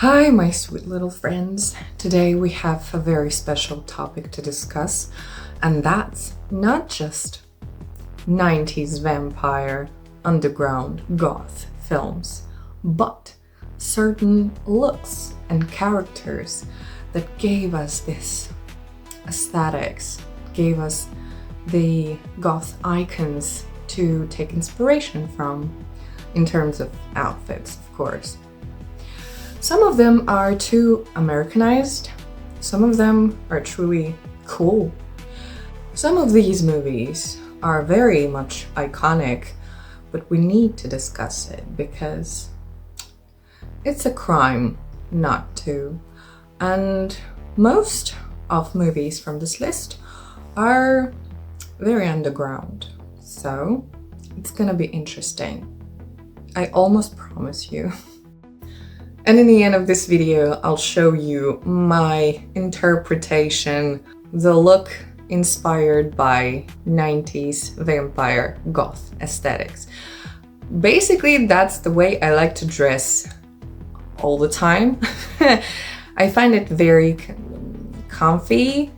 Hi, my sweet little friends. Today we have a very special topic to discuss, and that's not just 90s vampire, underground, goth films, but certain looks and characters that gave us this aesthetics, gave us the goth icons to take inspiration from, in terms of outfits, of course. Some of them are too Americanized, some of them are truly cool. Some of these movies are very much iconic, but we need to discuss it because it's a crime not to. And most of movies from this list are very underground, so it's gonna be interesting. I almost promise you. And in the end of this video, I'll show you my interpretation, the look inspired by 90s vampire goth aesthetics. Basically, that's the way I like to dress all the time. I find it very comfy,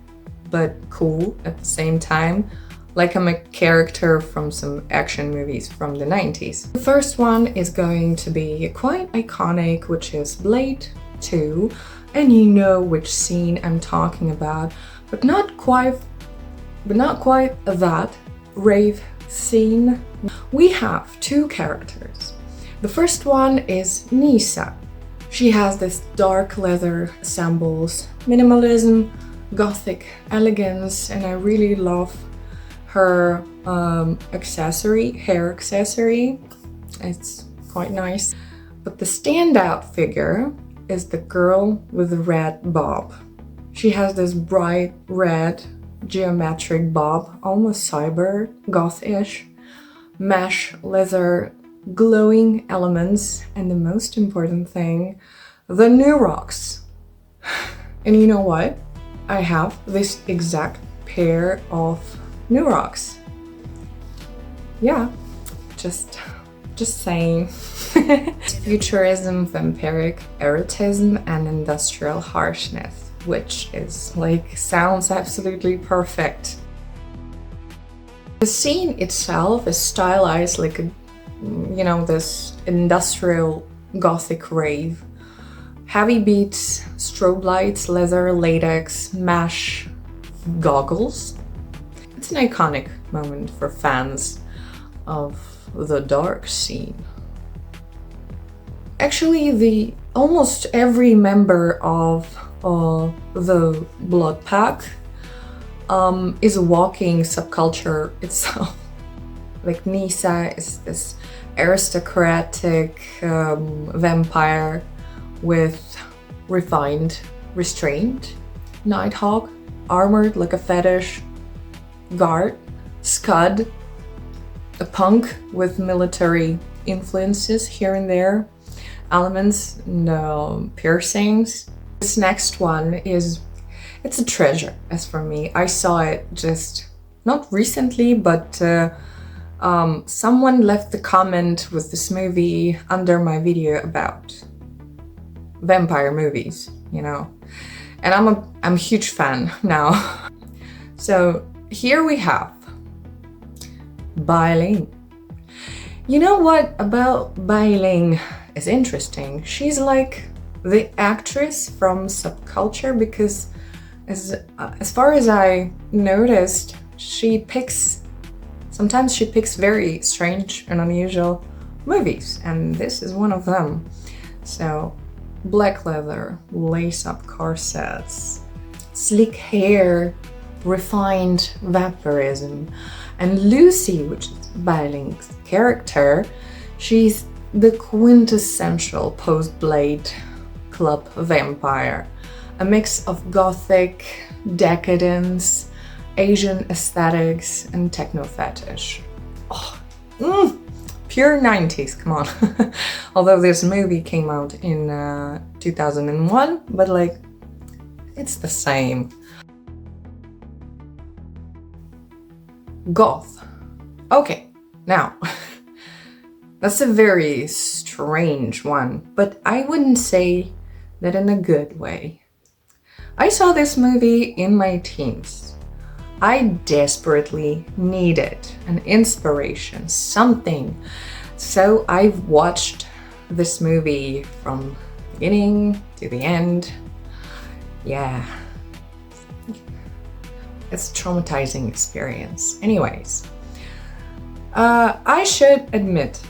but cool at the same time. Like I'm a character from some action movies from the 90s. The first one is going to be quite iconic, which is Blade 2, and you know which scene I'm talking about, but not quite that rave scene. We have two characters. The first one is Nisa. She has this dark leather symbols, minimalism, gothic elegance, and I really love her hair accessory. It's quite nice. But the standout figure is the girl with the red bob. She has this bright red geometric bob, almost cyber goth-ish, mesh leather, glowing elements, and the most important thing, the new rocks. And you know what? I have this exact pair of new rocks. Yeah, just saying. Futurism, vampiric erotism, and industrial harshness, which is sounds absolutely perfect. The scene itself is stylized like this industrial gothic rave. Heavy beats, strobe lights, leather, latex, mesh, goggles. It's an iconic moment for fans of the dark scene. Actually, almost every member of the Blood Pack is a walking subculture itself. Like Nisa is this aristocratic vampire with refined restraint. Nighthawk, armored like a fetish. Guard, Scud, a punk with military influences here and there, elements, no piercings. This next one it's a treasure as for me. I saw it just not recently, but someone left the comment with this movie under my video about vampire movies, and I'm a huge fan now. So here we have Bai Ling. You know what about Bai Ling is interesting? She's like the actress from subculture because as far as I noticed, sometimes she picks very strange and unusual movies, and this is one of them. So black leather, lace-up corsets, sleek hair, refined vampirism. And Lucy, which is Bai Ling's character, she's the quintessential post-Blade club vampire. A mix of gothic, decadence, Asian aesthetics, and techno fetish. Pure 90s, come on. Although this movie came out in 2001, but it's the same. Goth. Okay, now that's a very strange one, but I wouldn't say but in a good way. I saw this movie in my teens. I desperately needed an inspiration, something. So I've watched this movie from beginning to the end. Yeah. It's a traumatizing experience. Anyways, I should admit,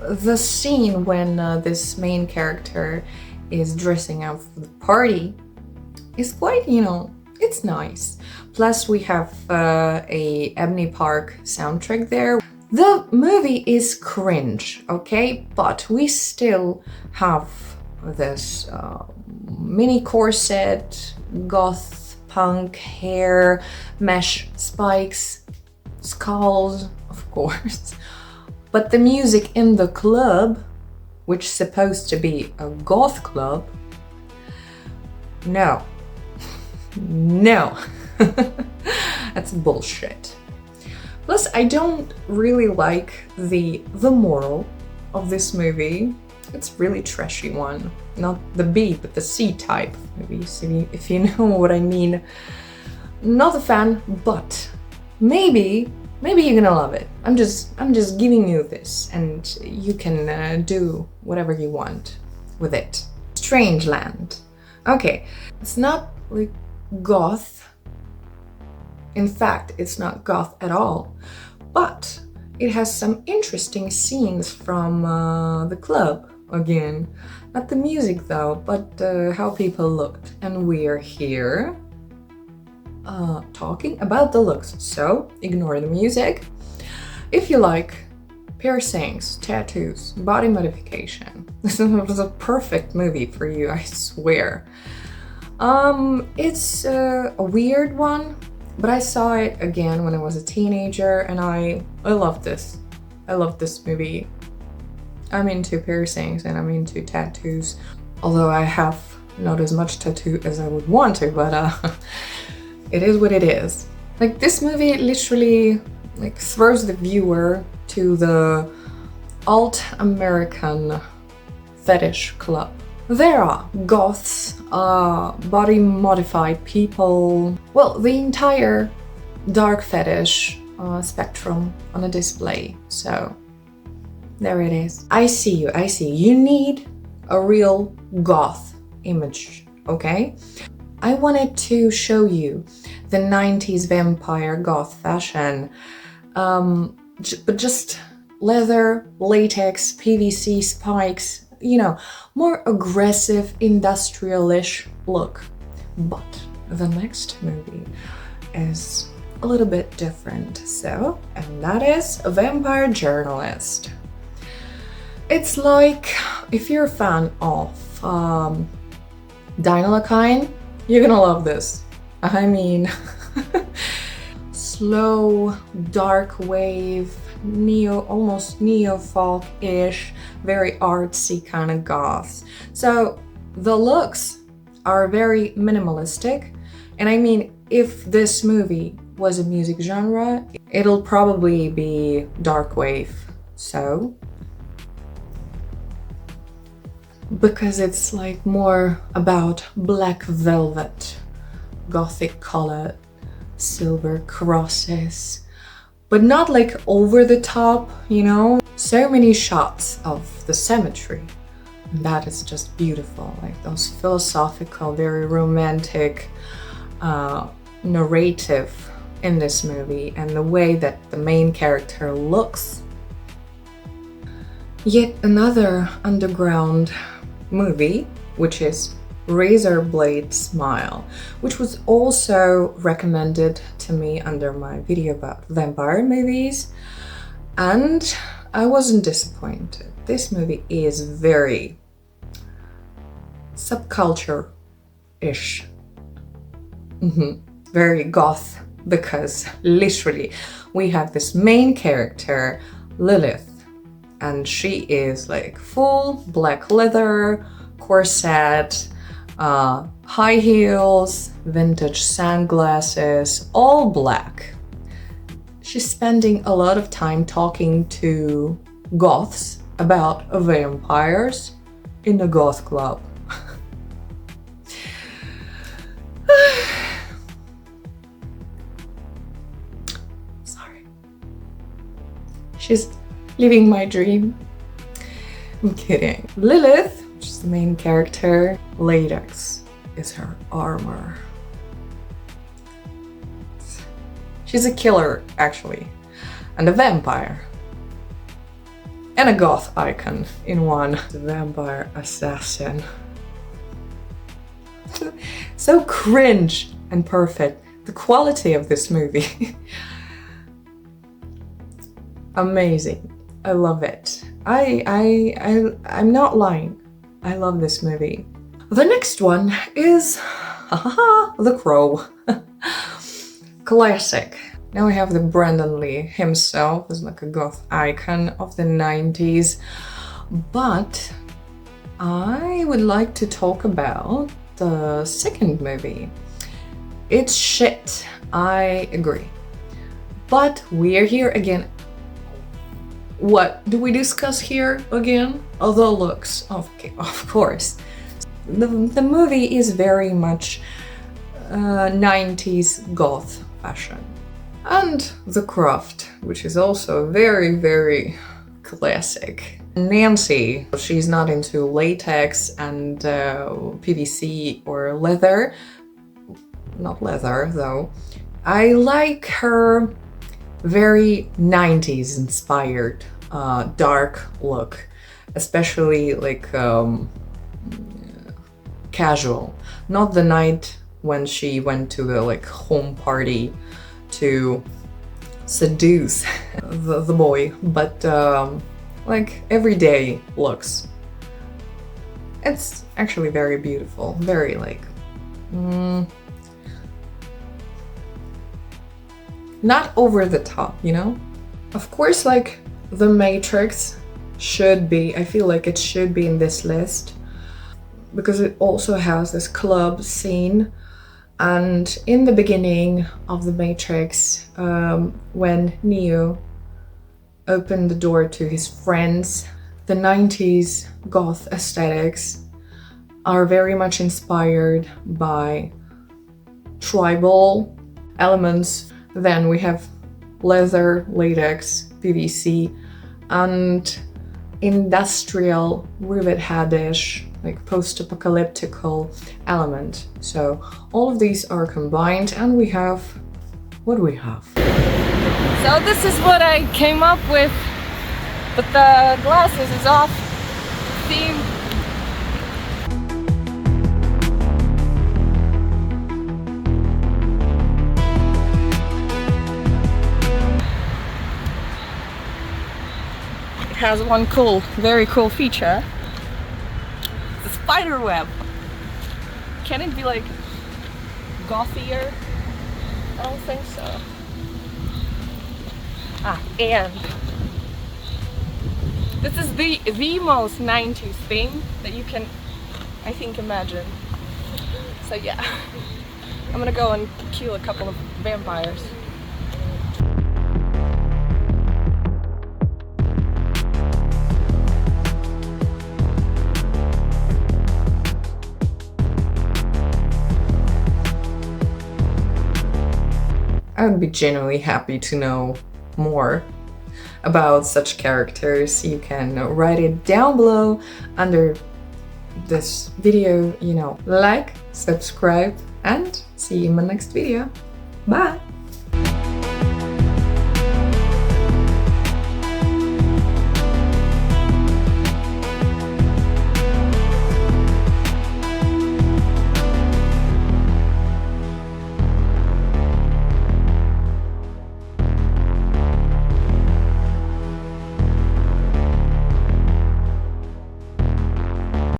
the scene when this main character is dressing up for the party is quite, it's nice. Plus we have a Ebony Park soundtrack there. The movie is cringe, okay? But we still have this mini corset, goth punk hair, mesh spikes, skulls, of course. But the music in the club, which is supposed to be a goth club, no. No. That's bullshit. Plus, I don't really like the moral of this movie. It's really trashy one. Not the B, but the C type of movies, if you know what I mean. Not a fan, but maybe you're gonna love it. I'm just giving you this, and you can do whatever you want with it. Strangeland. Okay, it's not like goth. In fact, it's not goth at all, but it has some interesting scenes from the club again. Not the music though, but how people looked. And we're here talking about the looks, so ignore the music. If you like piercings, tattoos, body modification, this was a perfect movie for you, I swear. It's a weird one, but I saw it again when I was a teenager, and I love this. I love this movie. I'm into piercings and I'm into tattoos, although I have not as much tattoo as I would want to, but it is what it is. Like, this movie literally throws the viewer to the alt-American fetish club. There are goths, body modified people, well, the entire dark fetish spectrum on a display. So there it is. I see you. You need a real goth image, okay? I wanted to show you the 90s vampire goth fashion, but just leather, latex, PVC spikes, more aggressive, industrial-ish look. But the next movie is a little bit different, and that is A Vampire Journalist. It's like, if you're a fan of Dynalakine, you're gonna love this. I mean, slow, dark wave, almost neo-folk-ish, very artsy kind of goth. So the looks are very minimalistic, and I mean, if this movie was a music genre, it'll probably be dark wave. So, because it's like more about black velvet, gothic colored, silver crosses, but not like over the top, So many shots of the cemetery. And that is just beautiful, like those philosophical, very romantic narrative in this movie, and the way that the main character looks. Yet another underground movie, which is Razor Blade Smile, which was also recommended to me under my video about vampire movies, and I wasn't disappointed. This movie is very subculture-ish. Very goth, because literally we have this main character, Lilith, and she is like full black leather, corset, high heels, vintage sunglasses, all black. She's spending a lot of time talking to goths about vampires in a goth club. She's living my dream. I'm kidding. Lilith, which is the main character, latex is her armor. She's a killer, actually, and a vampire. And a goth icon in one. The vampire assassin. So cringe and perfect. The quality of this movie. Amazing. I love it. I'm not lying. I love this movie. The next one is The Crow. Classic. Now we have the Brandon Lee himself as like a goth icon of the 90s. But I would like to talk about the second movie. It's shit, I agree. But we're here again. What do we discuss here again? Oh, the looks, okay, of course. The movie is very much 90s goth fashion. And the craft, which is also very, very classic. Nancy, she's not into latex and PVC or leather. Not leather, though. I like her very 90s inspired dark look, especially like casual. Not the night when she went to the like home party to seduce the boy, but like everyday looks. It's actually very beautiful, very like not over the top, you know? Of course, like The Matrix should be, I feel like it should be in this list because it also has this club scene. And in the beginning of The Matrix, when Neo opened the door to his friends, the 90s goth aesthetics are very much inspired by tribal elements. Then we have leather, latex, PVC, and industrial, rivet headish, like post-apocalyptical element. So all of these are combined, and we have what do we have? So this is what I came up with, but the glasses is off theme. It has one cool, very cool feature. The spider web. Can it be like gothier? I don't think so. And this is the most 90s thing that you can, I think, imagine. So yeah, I'm gonna go and kill a couple of vampires. I would be genuinely happy to know more about such characters. You can write it down below under this video, you know, like, subscribe, and see you in my next video. Bye!